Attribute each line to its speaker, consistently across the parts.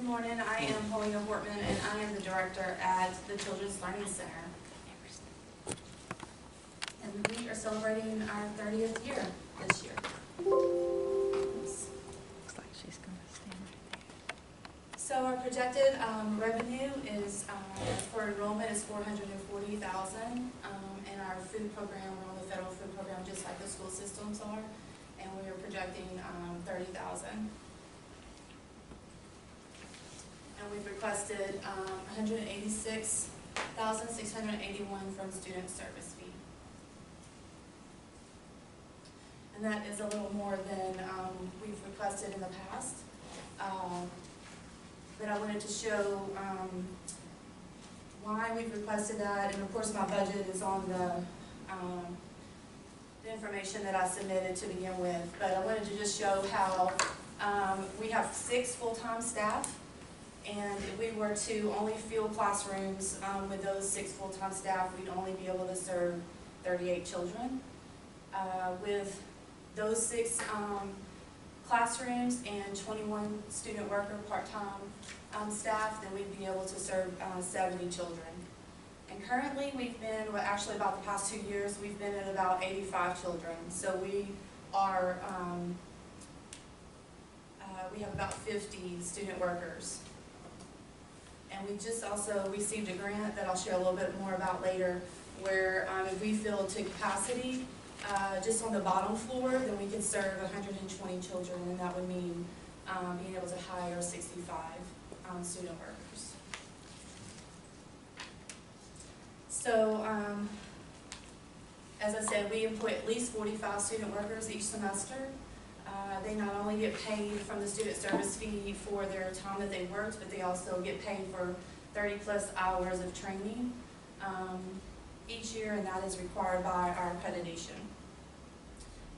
Speaker 1: morning. I am Paulina Portman, and I am the director at the Children's Learning Center. And we are celebrating our 30th year this year.
Speaker 2: Looks like she's going to stand right
Speaker 1: So our projected revenue is for enrollment is $440,000, and our food program, we're on the federal food program just like the school systems are, and we are projecting $30,000. And we've requested $186,681 from student service fee. And that is a little more than we've requested in the past. But I wanted to show why we've requested that, and of course my budget is on the information that I submitted to begin with. But I wanted to just show how we have 6 full-time staff. And if we were to only fill classrooms with those 6 full-time staff, we'd only be able to serve 38 children. With those 6 classrooms and 21 student worker part-time staff, then we'd be able to serve 70 children. And currently we've been, well, actually about the past 2 years, we've been at about 85 children. So we are, we have about 50 student workers. And we just also received a grant that I'll share a little bit more about later, where if we fill to capacity, just on the bottom floor, then we could serve 120 children, and that would mean being able to hire 65 student workers. So, as I said, we employ at least 45 student workers each semester. They not only get paid from the student service fee for their time that they worked, but they also get paid for 30+ hours of training each year, and that is required by our accreditation.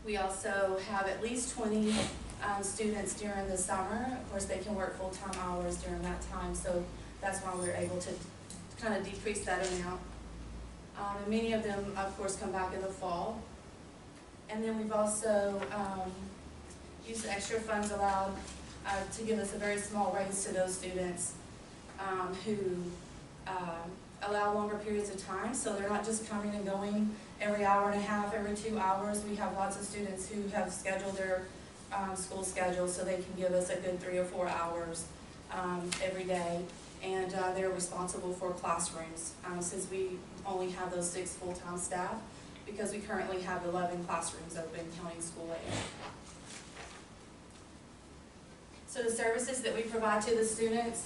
Speaker 1: We also have at least 20 students during the summer. Of course, they can work full-time hours during that time, so that's why we're able to kind of decrease that amount. And many of them, of course, come back in the fall. And then we've also use the extra funds allowed to give us a very small raise to those students who allow longer periods of time, so they're not just coming and going every hour and a half, every 2 hours. We have lots of students who have scheduled their school schedule so they can give us a good 3 or 4 hours every day, and they're responsible for classrooms since we only have those 6 full-time staff, because we currently have 11 classrooms open counting school age. So the services that we provide to the students,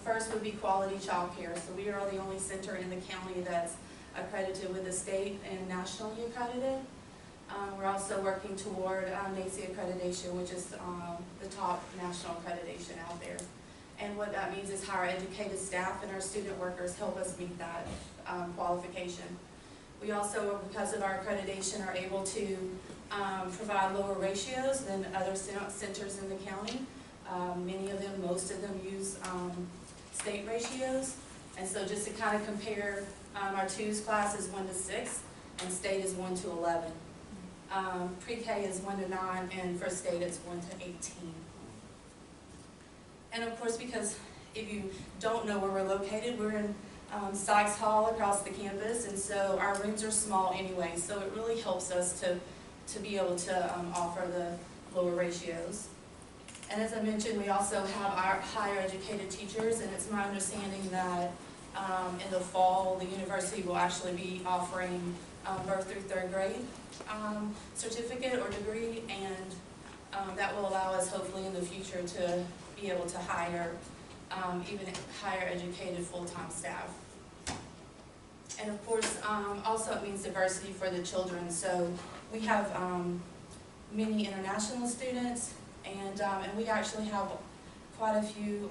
Speaker 1: first would be quality child care. So we are the only center in the county that's accredited with the state and nationally accredited. We're also working toward NAEYC accreditation, which is the top national accreditation out there. And what that means is higher educated staff and our student workers help us meet that qualification. We also, because of our accreditation, are able to provide lower ratios than other centers in the county. Many of them, most of them use state ratios. And so just to kind of compare, our twos class is 1 to 6 and state is 1 to 11. Pre-K is 1 to 9 and for state it's 1 to 18. And of course, because if you don't know where we're located, we're in Sykes Hall across the campus, and so our rooms are small anyway, so it really helps us to be able to offer the lower ratios. And as I mentioned, we also have our higher educated teachers, and it's my understanding that in the fall, the university will actually be offering birth through 3rd grade certificate or degree, and that will allow us hopefully in the future to be able to hire even higher educated full-time staff. And of course, also it means diversity for the children. So we have many international students, and we actually have quite a few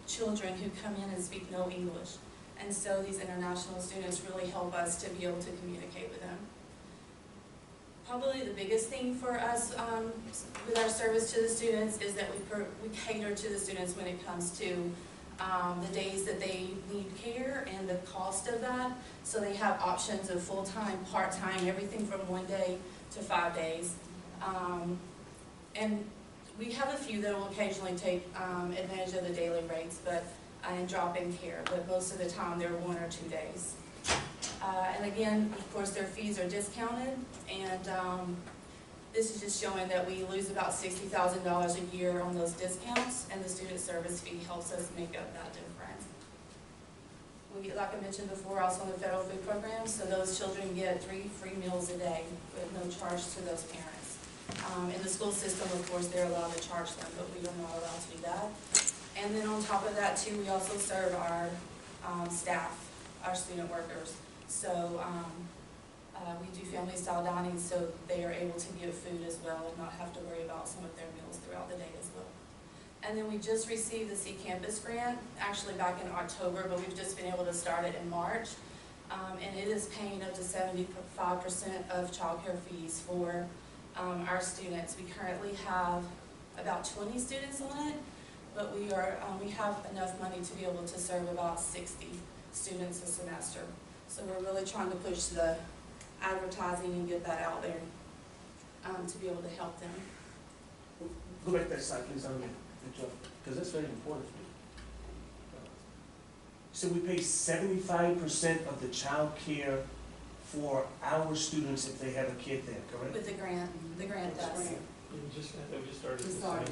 Speaker 1: children who come in and speak no English. And so these international students really help us to be able to communicate with them. Probably the biggest thing for us with our service to the students is that we cater to the students when it comes to the days that they need care and the cost of that. So they have options of full-time, part-time, everything from 1 day to 5 days. And we have a few that will occasionally take advantage of the daily rates, but and drop in care, but most of the time they're 1 or 2 days. And again, of course, their fees are discounted, and this is just showing that we lose about $60,000 a year on those discounts, and the student service fee helps us make up that difference. We, like I mentioned before, also on the federal food program, so those children get 3 free meals a day with no charge to those parents. In the school system, of course, they're allowed to charge them, but we are not allowed to do that. And then on top of that too, we also serve our staff, our student workers. So we do family style dining, so they are able to get food as well and not have to worry about some of their meals throughout the day as well. And then we just received the C Campus grant, actually back in October, but we've just been able to start it in March. And it is paying up to 75% of childcare fees for our students. We currently have about 20 students on it, but we have enough money to be able to serve about 60 students a semester. So we're really trying to push the advertising and get that out there to be able to help them.
Speaker 3: Go back to that slide, please, because that's very important for me. So we pay 75% of the child care for our students if they have a kid there, correct?
Speaker 1: With the grant does.
Speaker 4: We just started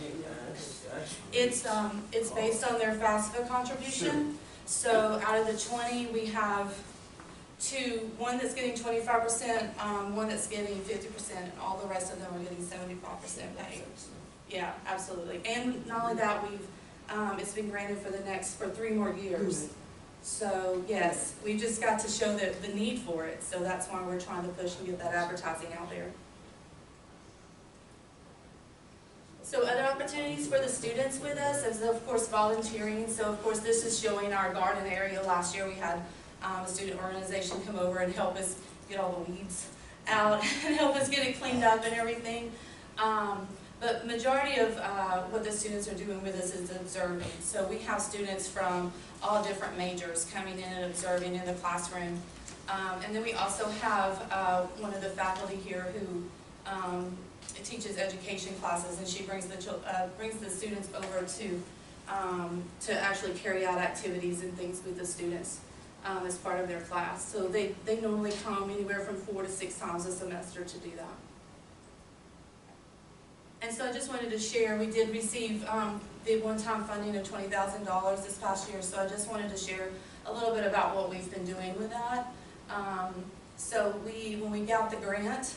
Speaker 4: this.
Speaker 1: It's based on their FAFSA contribution. So out of the 20, we have one that's getting 25%, one that's getting 50%, and all the rest of them are getting 75% paid. Yeah, absolutely. And not only that, it's been granted for 3 more years. So yes, we just got to show the need for it. So that's why we're trying to push and get that advertising out there. So other opportunities for the students with us is, of course, volunteering. So, of course, this is showing our garden area. Last year we had a student organization come over and help us get all the weeds out and help us get it cleaned up and everything. But majority of what the students are doing with us is observing. So we have students from all different majors coming in and observing in the classroom. And then we also have one of the faculty here who teaches education classes, and she brings the students over to actually carry out activities and things with the students as part of their class. So they normally come anywhere from 4 to 6 times a semester to do that. And so I just wanted to share, we did receive the one-time funding of $20,000 this past year, so I just wanted to share a little bit about what we've been doing with that. So when we got the grant,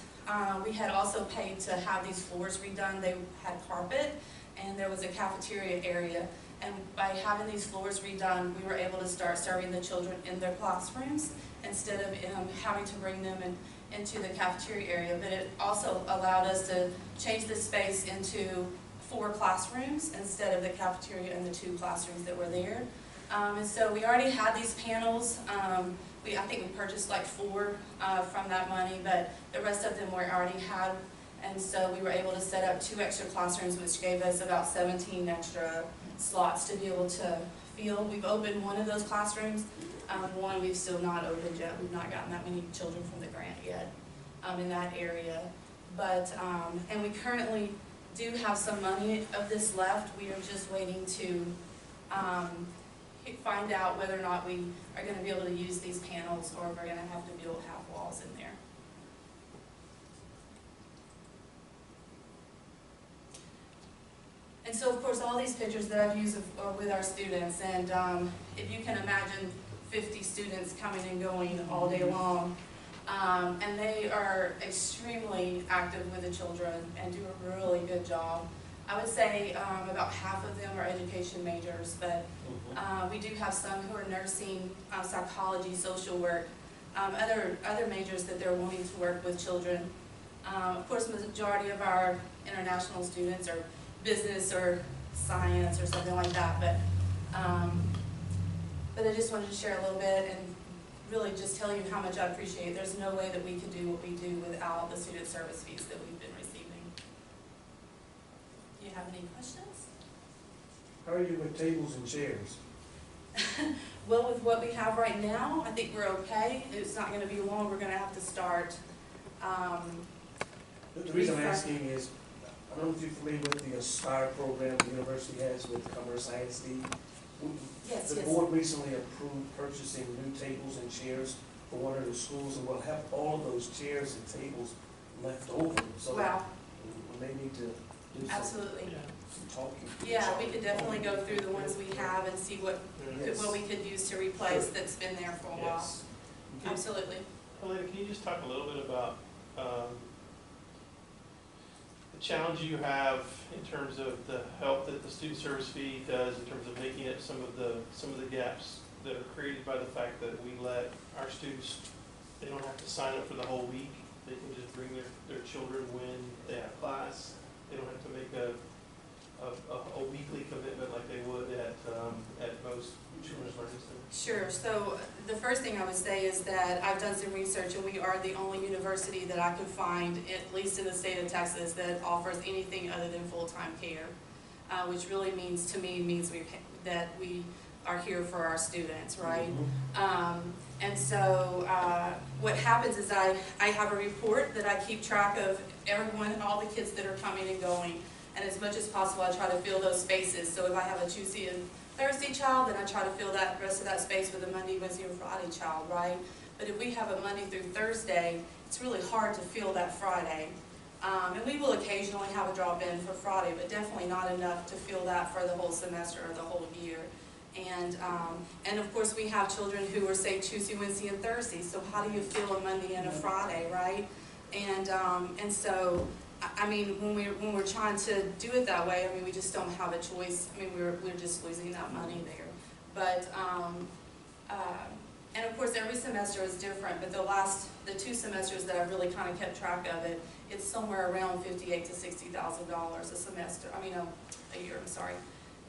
Speaker 1: we had also paid to have these floors redone. They had carpet, and there was a cafeteria area. And by having these floors redone, we were able to start serving the children in their classrooms instead of having to bring them into the cafeteria area. But it also allowed us to change the space into 4 classrooms instead of the cafeteria and the 2 classrooms that were there. And so we already had these panels. I think we purchased like 4 from that money, but the rest of them we already had. And so we were able to set up 2 extra classrooms, which gave us about 17 extra slots to be able to fill. We've opened one of those classrooms. One we've still not opened yet. We've not gotten that many children from the grant yet in that area. But, and we currently do have some money of this left. We are just waiting to find out whether or not we are going to be able to use these panels, or if we're going to have to build half walls in there. And so, of course, all these pictures that I've used are with our students, and if you can imagine 50 students coming and going all day long, and they are extremely active with the children and do a really good job. I would say about half of them are education majors, but we do have some who are nursing, psychology, social work, other majors that they're wanting to work with children. Of course, the majority of our international students are business or science or something like that, but I just wanted to share a little bit and really just tell you how much I appreciate it. There's no way that we could do what we do without the student service fees that we've been receiving. Do you have any questions?
Speaker 3: How are you with tables and chairs?
Speaker 1: Well, with what we have right now, I think we're okay. It's not going to be long. We're going to have to start.
Speaker 3: The reason I'm asking is, I don't know if you're familiar with the STAR program the university has with Commerce ISD.
Speaker 1: Yes,
Speaker 3: The
Speaker 1: yes.
Speaker 3: board recently approved purchasing new tables and chairs for one of the schools, and we'll have all of those chairs and tables left over, so
Speaker 1: Wow,
Speaker 3: we may need to do some
Speaker 1: absolutely.
Speaker 3: talking.
Speaker 1: Yeah, we could definitely go through the ones we have and see what
Speaker 3: Yes.
Speaker 1: we could use to replace that's been there for a while.
Speaker 3: Yes.
Speaker 1: Absolutely.
Speaker 4: Helena, can you just talk a little bit about, the challenge you have in terms of the help that the student service fee does in terms of making up some of the gaps that are created by the fact that we let our students, they don't have to sign up for the whole week. They can just bring their children when they have class. They don't have to make a weekly commitment like they would at most children's learning centers.
Speaker 1: Sure, so the first thing I would say is that I've done some research and we are the only university that I could find, at least in the state of Texas, that offers anything other than full-time care, which really means, to me, means that we are here for our students, right? And so what happens is I have a report that I keep track of everyone, all the kids that are coming and going, and as much as possible I try to fill those spaces. So if I have a Tuesday and Thursday child, then I try to fill that rest of that space with a Monday, Wednesday, or Friday child, right? But if we have a Monday through Thursday, it's really hard to fill that Friday. And we will occasionally have a drop-in for Friday, but definitely not enough to fill that for the whole semester or the whole year. And of course, we have children who are, say, Tuesday, Wednesday, and Thursday. So how do you fill a Monday and a Friday, right? And so, I mean, when we're trying to do it that way, I mean, we just don't have a choice. I mean, we're just losing that money there. But and of course, every semester is different. But the 2 semesters that I really kind of kept track of it, it's somewhere around $58,000 to $60,000 a semester. I mean, a year. I'm sorry.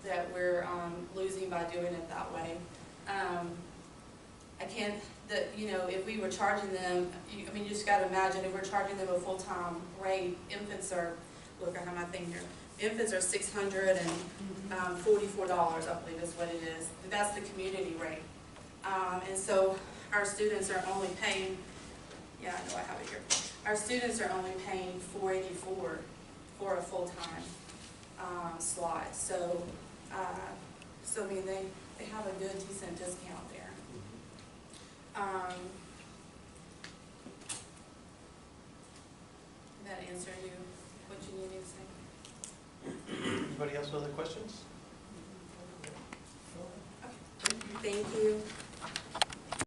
Speaker 1: That we're losing by doing it that way. I can't, you know, if we were charging them, I mean, you just got to imagine if we're charging them a full-time rate, infants are, look, I have my thing here, infants are $644, I believe is what it is. That's the community rate. And so our students are only paying, yeah, I know I have it here. Our students are only paying $484 for a full-time slot. So, I mean, they have a good, decent discount there. That answer you what you needed to say?
Speaker 5: Anybody else with other questions?
Speaker 1: Thank you.